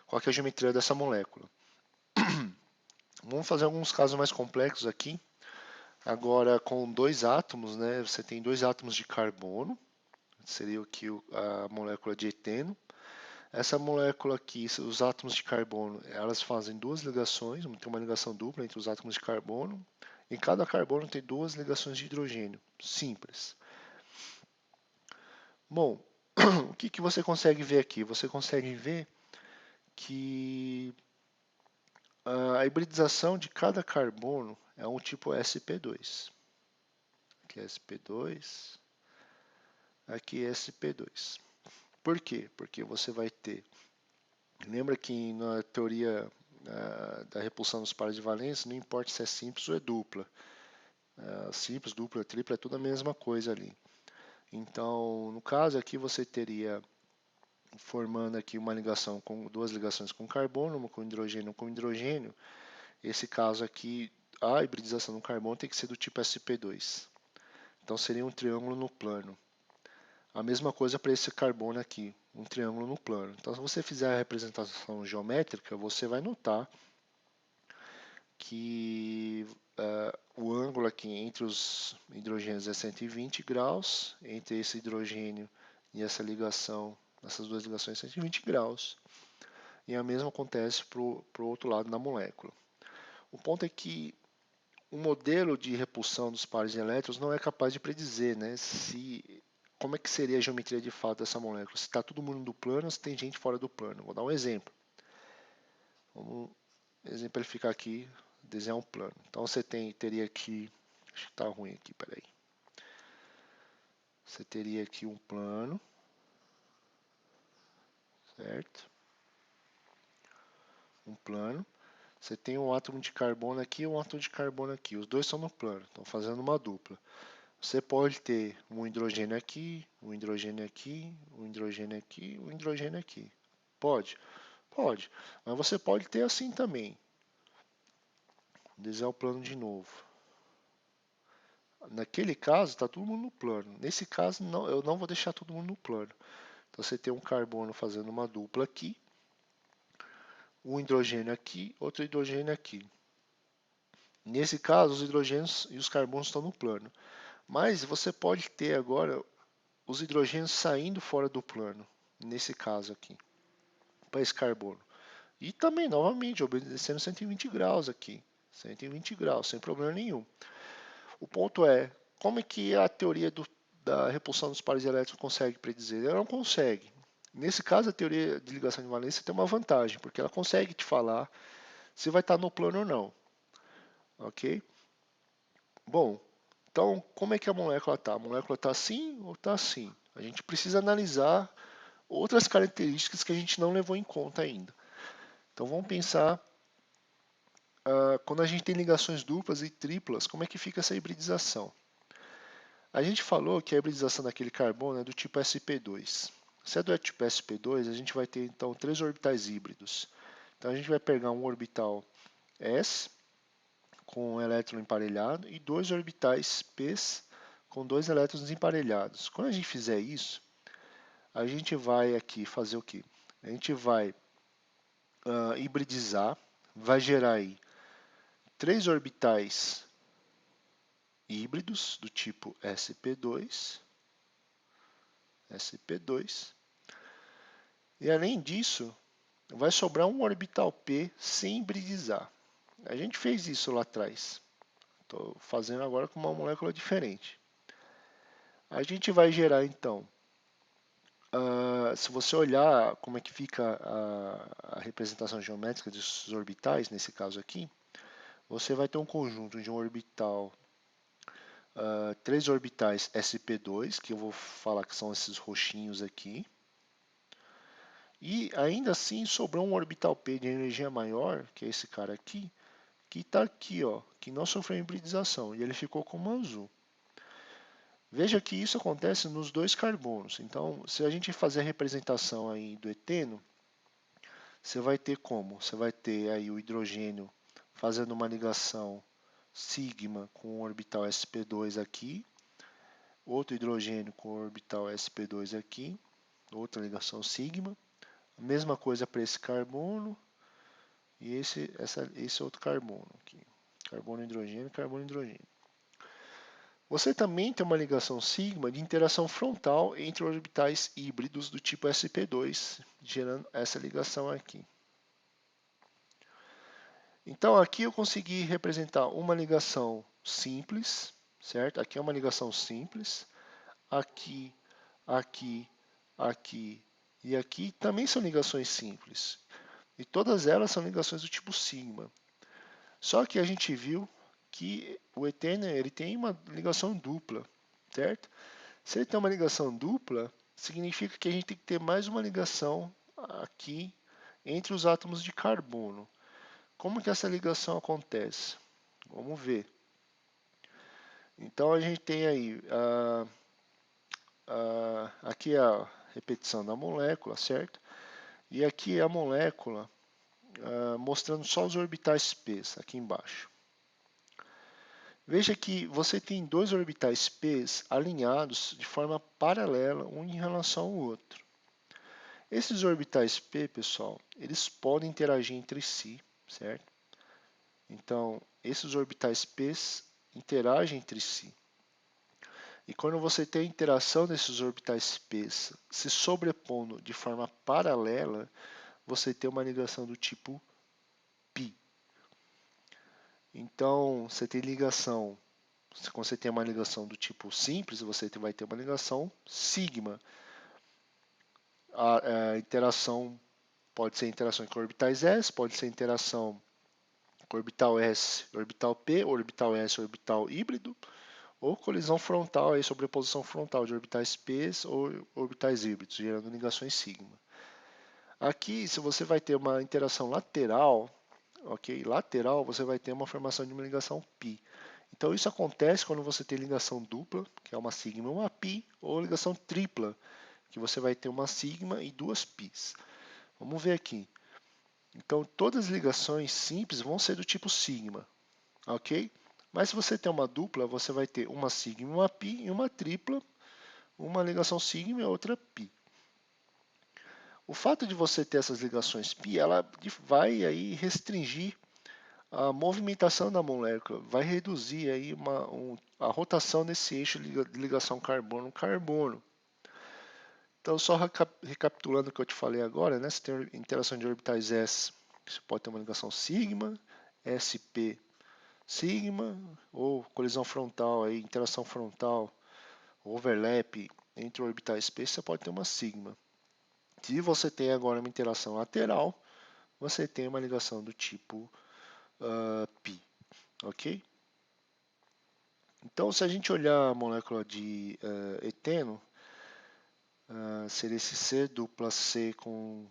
qual que é a geometria dessa molécula. Vamos fazer alguns casos mais complexos aqui. Agora, com dois átomos, né, você tem dois átomos de carbono, seria aqui a molécula de eteno. Essa molécula aqui, os átomos de carbono, elas fazem duas ligações, tem uma ligação dupla entre os átomos de carbono. Em cada carbono tem duas ligações de hidrogênio, simples. Bom, o que você consegue ver aqui? Você consegue ver que a hibridização de cada carbono é um tipo sp2. Aqui é sp2, aqui é sp2. Por quê? Porque você vai ter... Lembra que na teoria da repulsão dos pares de valência, não importa se é simples ou é dupla. Simples, dupla, tripla, é tudo a mesma coisa ali. Então, no caso aqui você teria formando aqui uma ligação com duas ligações com carbono, uma com hidrogênio, Esse caso aqui, a hibridização do carbono tem que ser do tipo sp2. Então seria um triângulo no plano. A mesma coisa para esse carbono aqui, um triângulo no plano. Então se você fizer a representação geométrica, você vai notar que o ângulo aqui entre os hidrogênios é 120 graus, entre esse hidrogênio e essa ligação, essas duas ligações 120 graus. E a mesma acontece para o outro lado da molécula. O ponto é que o modelo de repulsão dos pares de elétrons não é capaz de predizer, né, como é que seria a geometria de fato dessa molécula. Se está todo mundo no plano ou se tem gente fora do plano. Vou dar um exemplo. Vamos exemplificar aqui, desenhar um plano. Então você teria aqui, acho que está ruim aqui, peraí. Você teria aqui um plano, certo? Um plano. Você tem um átomo de carbono aqui e um átomo de carbono aqui. Os dois estão no plano, estão fazendo uma dupla. Você pode ter um hidrogênio aqui, um hidrogênio aqui, um hidrogênio aqui, um hidrogênio aqui. Pode? Pode. Mas você pode ter assim também. Vou desenhar o plano de novo. Naquele caso, está todo mundo no plano. Nesse caso, não, eu não vou deixar todo mundo no plano. Então, você tem um carbono fazendo uma dupla aqui, um hidrogênio aqui, outro hidrogênio aqui. Nesse caso, os hidrogênios e os carbonos estão no plano. Mas você pode ter agora os hidrogênios saindo fora do plano, nesse caso aqui, para esse carbono. E também, novamente, obedecendo 120 graus aqui. 120 graus, sem problema nenhum. O ponto é, como é que a teoria da repulsão dos pares elétrons consegue predizer? Ela não consegue. Nesse caso, a teoria de ligação de valência tem uma vantagem, porque ela consegue te falar se vai estar no plano ou não. Ok? Bom, então, como é que a molécula está? A molécula está assim ou está assim? A gente precisa analisar outras características que a gente não levou em conta ainda. Então, vamos pensar, quando a gente tem ligações duplas e triplas, como é que fica essa hibridização? A gente falou que a hibridização daquele carbono é do tipo sp2. Se é do tipo sp2, a gente vai ter então 3 orbitais híbridos. Então a gente vai pegar um orbital s com um elétron emparelhado e 2 orbitais p com 2 elétrons desemparelhados. Quando a gente fizer isso, a gente vai aqui fazer o quê? A gente vai hibridizar, vai gerar aí 3 orbitais híbridos do tipo sp2, e além disso, vai sobrar um orbital p sem hibridizar. A gente fez isso lá atrás. Estou fazendo agora com uma molécula diferente. A gente vai gerar então, se você olhar como é que fica a representação geométrica desses orbitais, nesse caso aqui, você vai ter um conjunto de um orbital, 3 orbitais sp2, que eu vou falar que são esses roxinhos aqui, e ainda assim sobrou um orbital p de energia maior, que é esse cara aqui, que está aqui, ó, que não sofreu hibridização, e ele ficou como azul. Veja que isso acontece nos dois carbonos. Então, se a gente fazer a representação aí do eteno, você vai ter como? Você vai ter aí o hidrogênio fazendo uma ligação sigma com o orbital sp2 aqui, outro hidrogênio com o orbital sp2 aqui, outra ligação sigma. A mesma coisa para esse carbono e esse outro carbono aqui. Carbono, hidrogênio, carbono, hidrogênio. Você também tem uma ligação sigma de interação frontal entre orbitais híbridos do tipo sp2, gerando essa ligação aqui. Então aqui eu consegui representar uma ligação simples, certo? Aqui é uma ligação simples. Aqui, aqui, aqui e aqui também são ligações simples. E todas elas são ligações do tipo sigma. Só que a gente viu que o eteno ele tem uma ligação dupla, certo? Se ele tem uma ligação dupla, significa que a gente tem que ter mais uma ligação aqui entre os átomos de carbono. Como que essa ligação acontece? Vamos ver. Então a gente tem aí, aqui é a repetição da molécula, certo? E aqui é a molécula mostrando só os orbitais p aqui embaixo. Veja que você tem dois orbitais p alinhados de forma paralela um em relação ao outro. Esses orbitais p, pessoal, eles podem interagir entre si, certo? Então, esses orbitais p interagem entre si. E quando você tem a interação desses orbitais p se sobrepondo de forma paralela, você tem uma ligação do tipo π. Então, você tem ligação, quando você tem uma ligação do tipo simples, você vai ter uma ligação sigma. A interação pode ser interação com orbitais s, pode ser interação com orbital s, orbital p, orbital s, orbital híbrido, ou colisão frontal, aí, sobreposição frontal de orbitais p ou orbitais híbridos, gerando ligações sigma. Aqui, se você vai ter uma interação lateral, ok? Lateral, você vai ter uma formação de uma ligação π. Então, isso acontece quando você tem ligação dupla, que é uma sigma e uma π, ou ligação tripla, que você vai ter uma sigma e duas πs. Vamos ver aqui. Então, todas as ligações simples vão ser do tipo sigma, ok? Mas se você tem uma dupla, você vai ter uma sigma e uma π, e uma tripla, uma ligação sigma e outra π. O fato de você ter essas ligações π, ela vai aí restringir a movimentação da molécula, vai reduzir aí a rotação desse eixo de ligação carbono-carbono. Então, só recapitulando o que eu te falei agora, né? Você tem interação de orbitais s, você pode ter uma ligação sigma, sp sigma, ou colisão frontal, aí, interação frontal, overlap entre orbitais p, você pode ter uma sigma. Se você tem agora uma interação lateral, você tem uma ligação do tipo π, ok? Então, se a gente olhar a molécula de eteno, seria esse C dupla C com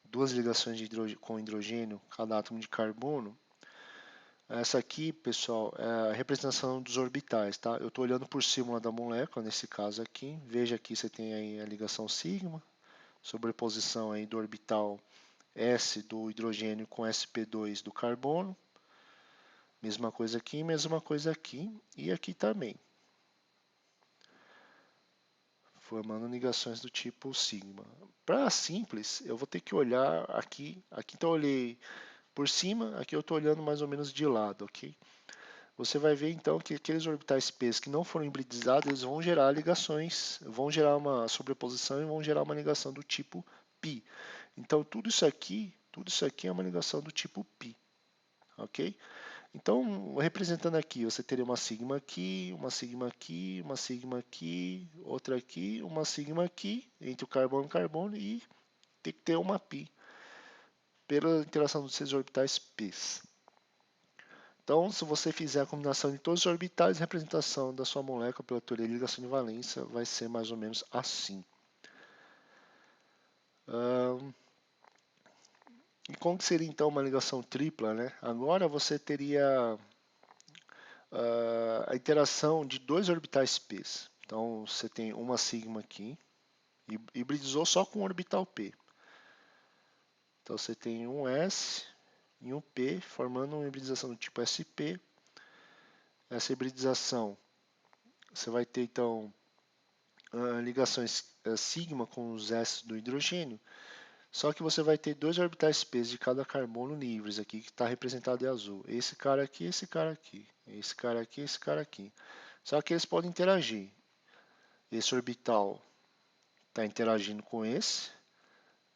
duas ligações com hidrogênio, cada átomo de carbono. Essa aqui, pessoal, é a representação dos orbitais, tá? Eu estou olhando por cima da molécula, nesse caso aqui. Veja aqui, você tem aí a ligação sigma, sobreposição aí do orbital S do hidrogênio com sp2 do carbono. Mesma coisa aqui, mesma coisa aqui e aqui também. Formando ligações do tipo sigma. Para simples, eu vou ter que olhar aqui. Aqui então eu olhei por cima, aqui eu estou olhando mais ou menos de lado, ok? Você vai ver então que aqueles orbitais p que não foram hibridizados, eles vão gerar ligações, vão gerar uma sobreposição e vão gerar uma ligação do tipo π. Então tudo isso aqui é uma ligação do tipo π, ok? Então, representando aqui, você teria uma sigma aqui, uma sigma aqui, uma sigma aqui, outra aqui, uma sigma aqui, entre o carbono e o carbono, e tem que ter uma π, pela interação dos seus orbitais p. Então, se você fizer a combinação de todos os orbitais, a representação da sua molécula pela teoria de ligação de valência vai ser mais ou menos assim. E como que seria então uma ligação tripla, né? Agora você teria a interação de dois orbitais p. Então, você tem uma sigma aqui, e hibridizou só com o orbital p. Então, você tem um S e um P, formando uma hibridização do tipo sp. Essa hibridização, você vai ter, então, ligações sigma com os S do hidrogênio, só que você vai ter dois orbitais p de cada carbono livres aqui, que está representado em azul. Esse cara aqui, esse cara aqui. Esse cara aqui, esse cara aqui. Só que eles podem interagir. Esse orbital está interagindo com esse,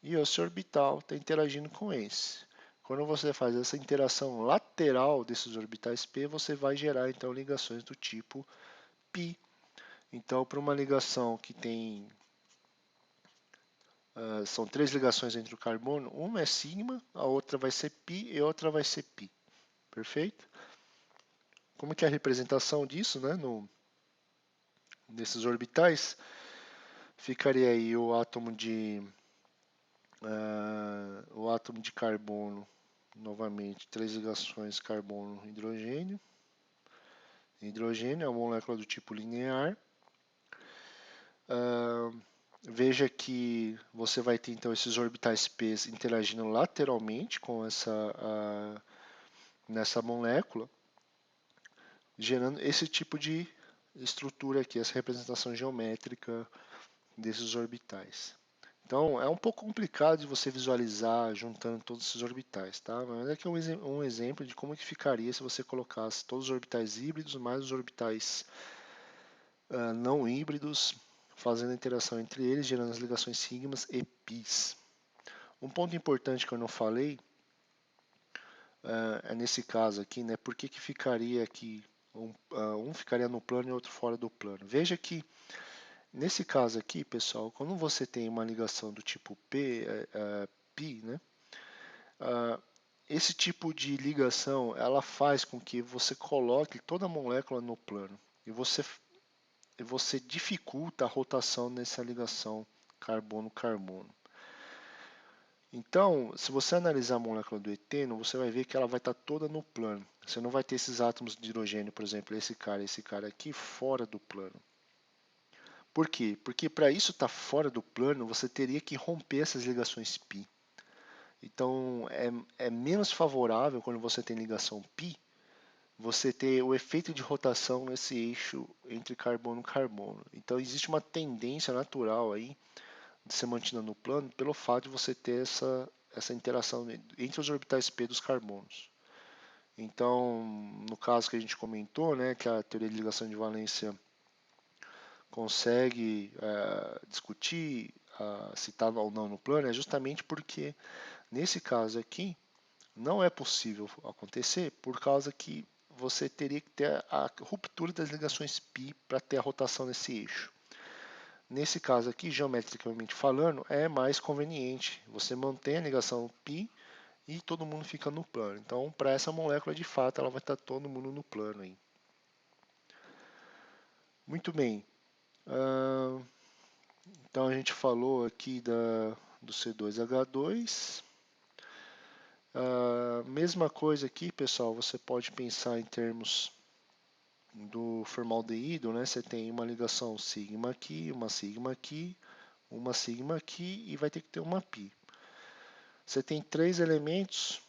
e esse orbital está interagindo com esse. Quando você faz essa interação lateral desses orbitais p, você vai gerar então ligações do tipo π. Então, para uma ligação que tem são três ligações entre o carbono, uma é sigma, a outra vai ser π e a outra vai ser π. Perfeito? Como que é a representação disso, né, nesses orbitais? Ficaria aí o átomo de carbono, novamente, três ligações carbono-hidrogênio. Hidrogênio é uma molécula do tipo linear. Veja que você vai ter então esses orbitais p interagindo lateralmente com nessa molécula, gerando esse tipo de estrutura aqui, essa representação geométrica desses orbitais. Então é um pouco complicado de você visualizar juntando todos esses orbitais, tá? Mas aqui é um exemplo de como que ficaria se você colocasse todos os orbitais híbridos mais os orbitais não híbridos, fazendo a interação entre eles, gerando as ligações sigmas e pis. Um ponto importante que eu não falei é nesse caso aqui, né? Por que ficaria aqui um ficaria no plano e outro fora do plano? Veja que nesse caso aqui, pessoal, quando você tem uma ligação do tipo pi, né? Esse tipo de ligação, ela faz com que você coloque toda a molécula no plano e você dificulta a rotação nessa ligação carbono-carbono. Então, se você analisar a molécula do eteno, você vai ver que ela vai estar toda no plano. Você não vai ter esses átomos de hidrogênio, por exemplo, esse cara aqui, fora do plano. Por quê? Porque para isso estar fora do plano, você teria que romper essas ligações π. Então, é menos favorável quando você tem ligação π, você ter o efeito de rotação nesse eixo entre carbono e carbono. Então, existe uma tendência natural aí de ser mantida no plano pelo fato de você ter essa interação entre os orbitais p dos carbonos. Então, no caso que a gente comentou, né, que a teoria de ligação de valência consegue discutir se está ou não no plano, é justamente porque nesse caso aqui não é possível acontecer por causa que você teria que ter a ruptura das ligações π para ter a rotação nesse eixo. Nesse caso aqui, geometricamente falando, é mais conveniente. Você mantém a ligação π e todo mundo fica no plano. Então, para essa molécula, de fato, ela vai estar todo mundo no plano aí. Muito bem. Então, a gente falou aqui do C2H2. Mesma coisa aqui, pessoal, você pode pensar em termos do formaldeído, né? Você tem uma ligação sigma aqui, uma sigma aqui, uma sigma aqui e vai ter que ter uma π. Você tem 3 elementos,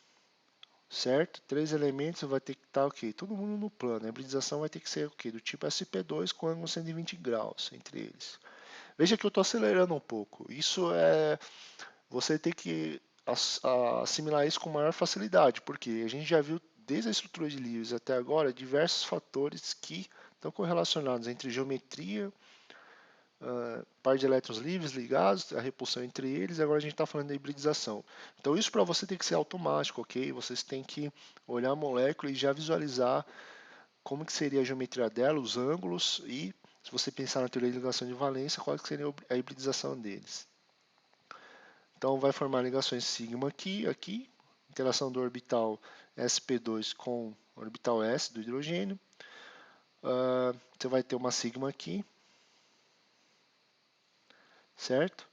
certo? 3 elementos vai ter que estar o quê? Todo mundo no plano. A hibridização vai ter que ser o quê? Do tipo sp2 com ângulo 120 graus entre eles. Veja que eu estou acelerando um pouco. Isso é... Você tem que assimilar isso com maior facilidade, porque a gente já viu desde a estrutura de Lewis até agora diversos fatores que estão correlacionados entre geometria, par de elétrons livres ligados, a repulsão entre eles, e agora a gente está falando da hibridização. Então isso para você tem que ser automático, ok? Vocês têm que olhar a molécula e já visualizar como que seria a geometria dela, os ângulos e, se você pensar na teoria de ligação de valência, qual que seria a hibridização deles. Então vai formar ligações sigma aqui, interação do orbital sp2 com o orbital s do hidrogênio. Você vai ter uma sigma aqui, certo?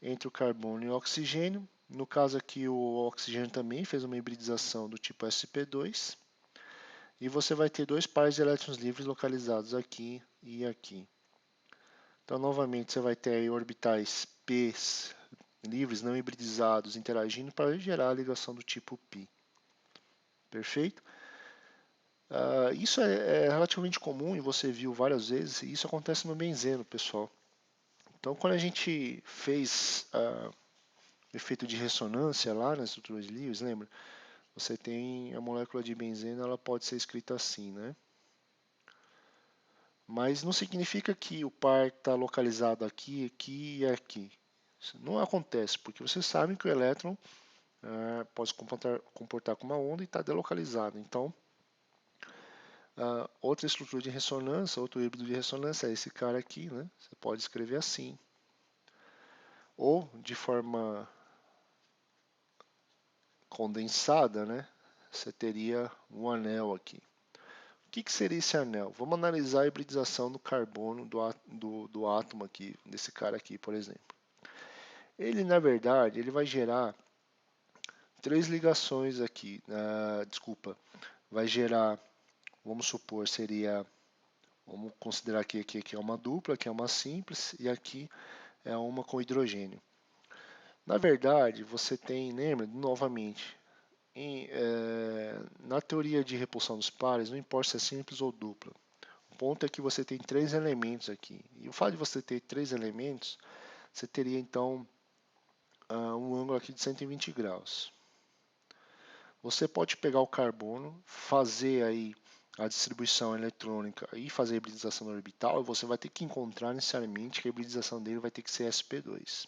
Entre o carbono e o oxigênio. No caso aqui, o oxigênio também fez uma hibridização do tipo sp2. E você vai ter dois pares de elétrons livres localizados aqui e aqui. Então, novamente, você vai ter aí orbitais p livres, não hibridizados, interagindo para gerar a ligação do tipo π. Perfeito? Isso é relativamente comum e você viu várias vezes, e isso acontece no benzeno, pessoal. Então, quando a gente fez o efeito de ressonância lá na estrutura de Lewis, lembra? Você tem a molécula de benzeno, ela pode ser escrita assim, né? Mas não significa que o par está localizado aqui, aqui e aqui. Isso não acontece, porque vocês sabem que o elétron pode se comportar como uma onda e está delocalizado. Então, outra estrutura de ressonância, outro híbrido de ressonância é esse cara aqui, né? Você pode escrever assim. Ou de forma condensada, né? Você teria um anel aqui. O que seria esse anel? Vamos analisar a hibridização do carbono do átomo aqui, desse cara aqui, por exemplo. Ele, na verdade, ele vai gerar 3 ligações aqui. Desculpa, vai gerar, vamos supor, vamos considerar que aqui é uma dupla, aqui é uma simples, e aqui é uma com hidrogênio. Na verdade, você tem, lembra, novamente, na teoria de repulsão dos pares, não importa se é simples ou dupla. O ponto é que você tem 3 elementos aqui. E o fato de você ter 3 elementos, você teria então um ângulo aqui de 120 graus. Você pode pegar o carbono, fazer aí a distribuição eletrônica e fazer a hibridização orbital, e você vai ter que encontrar necessariamente que a hibridização dele vai ter que ser sp2.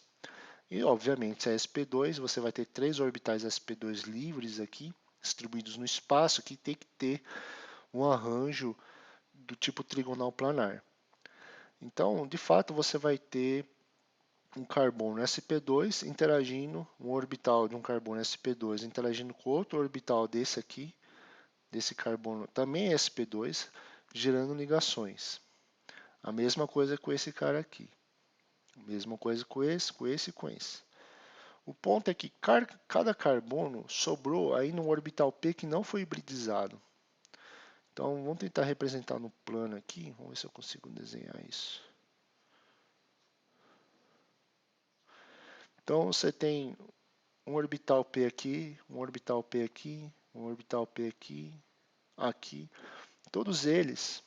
E, obviamente, se é sp2, você vai ter 3 orbitais sp2 livres aqui, distribuídos no espaço, que tem que ter um arranjo do tipo trigonal planar. Então, de fato, você vai ter um carbono sp2 interagindo, um orbital de um carbono sp2 interagindo com outro orbital desse aqui, desse carbono também é sp2, gerando ligações. A mesma coisa com esse cara aqui. A mesma coisa com esse, com esse e com esse. O ponto é que cada carbono sobrou aí num orbital P que não foi hibridizado. Então, vamos tentar representar no plano aqui. Vamos ver se eu consigo desenhar isso. Então, você tem um orbital P aqui, um orbital P aqui, um orbital P aqui, aqui. Todos eles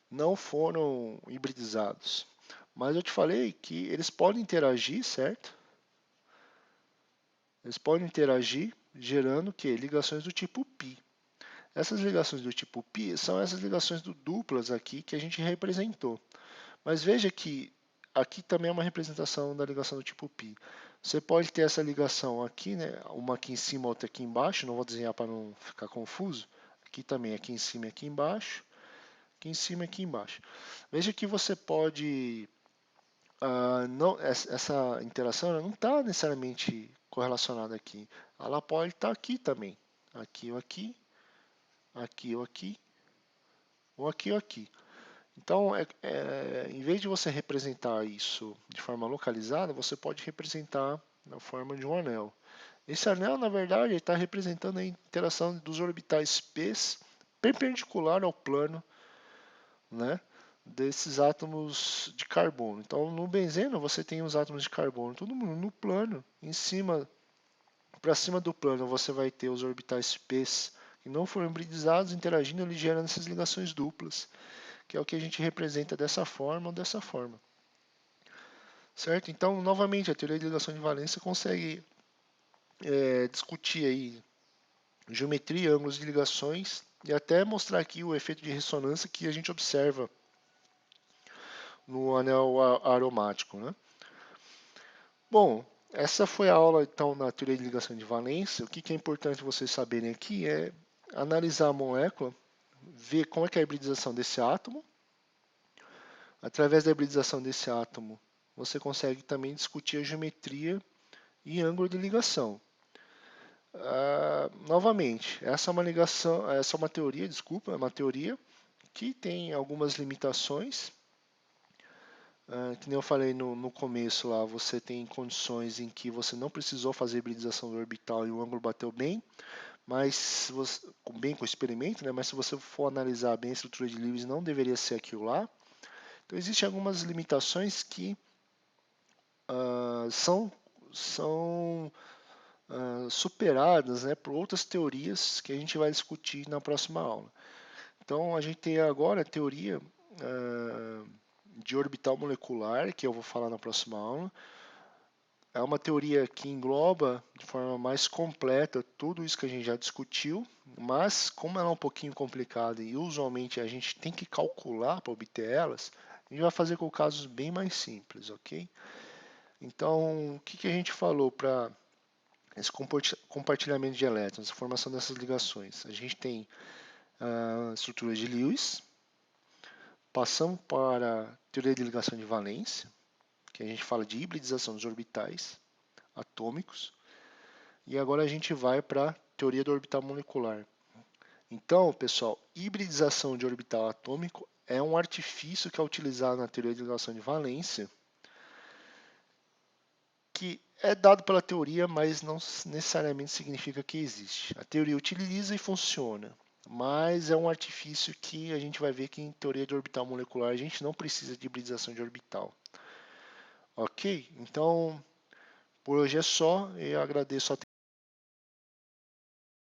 não foram hibridizados. Mas eu te falei que eles podem interagir, certo? Eles podem interagir gerando que ligações do tipo π. Essas ligações do tipo π são essas ligações duplas aqui que a gente representou. Mas veja que aqui também é uma representação da ligação do tipo π. Você pode ter essa ligação aqui, né? Uma aqui em cima, outra aqui embaixo. Não vou desenhar para não ficar confuso. Aqui também, aqui em cima e aqui embaixo. Aqui em cima e aqui embaixo. Veja que você pode... essa interação não está necessariamente correlacionada aqui. Ela pode estar aqui também. Aqui ou aqui. Aqui ou aqui. Ou aqui ou aqui. Então, em vez de você representar isso de forma localizada, você pode representar na forma de um anel. Esse anel, na verdade, está representando a interação dos orbitais P perpendicular ao plano, né, desses átomos de carbono. Então, no benzeno, você tem os átomos de carbono, todo mundo no plano, em cima, para cima do plano, você vai ter os orbitais P que não foram hibridizados, interagindo e gerando essas ligações duplas, que é o que a gente representa dessa forma ou dessa forma. Certo? Então, novamente, a teoria de ligação de valência consegue discutir aí geometria, ângulos de ligações e até mostrar aqui o efeito de ressonância que a gente observa no anel aromático, né? Bom, essa foi a aula então na teoria de ligação de valência. O que é importante vocês saberem aqui é analisar a molécula, ver como é que é a hibridização desse átomo. Através da hibridização desse átomo, você consegue também discutir a geometria e ângulo de ligação. Novamente, essa é uma ligação, essa é uma teoria, desculpa, é uma teoria que tem algumas limitações. Que nem eu falei no começo lá, você tem condições em que você não precisou fazer hibridização do orbital e o ângulo bateu bem, mas bem com o experimento, né? Mas se você for analisar bem a estrutura de Lewis, não deveria ser aquilo lá. Então existem algumas limitações que são superadas, né, por outras teorias que a gente vai discutir na próxima aula. Então a gente tem agora a teoria de orbital molecular, que eu vou falar na próxima aula. É uma teoria que engloba de forma mais completa tudo isso que a gente já discutiu, mas como ela é um pouquinho complicada e usualmente a gente tem que calcular para obter elas, a gente vai fazer com casos bem mais simples, ok? Então, o que a gente falou para esse compartilhamento de elétrons, a formação dessas ligações? A gente tem a estrutura de Lewis, passamos para a teoria de ligação de valência, que a gente fala de hibridização dos orbitais atômicos, e agora a gente vai para a teoria do orbital molecular. Então, pessoal, hibridização de orbital atômico é um artifício que é utilizado na teoria de ligação de valência, que é dado pela teoria, mas não necessariamente significa que existe. A teoria utiliza e funciona, mas é um artifício que a gente vai ver que em teoria de orbital molecular a gente não precisa de hibridização de orbital. Ok? Então, por hoje é só. Eu agradeço a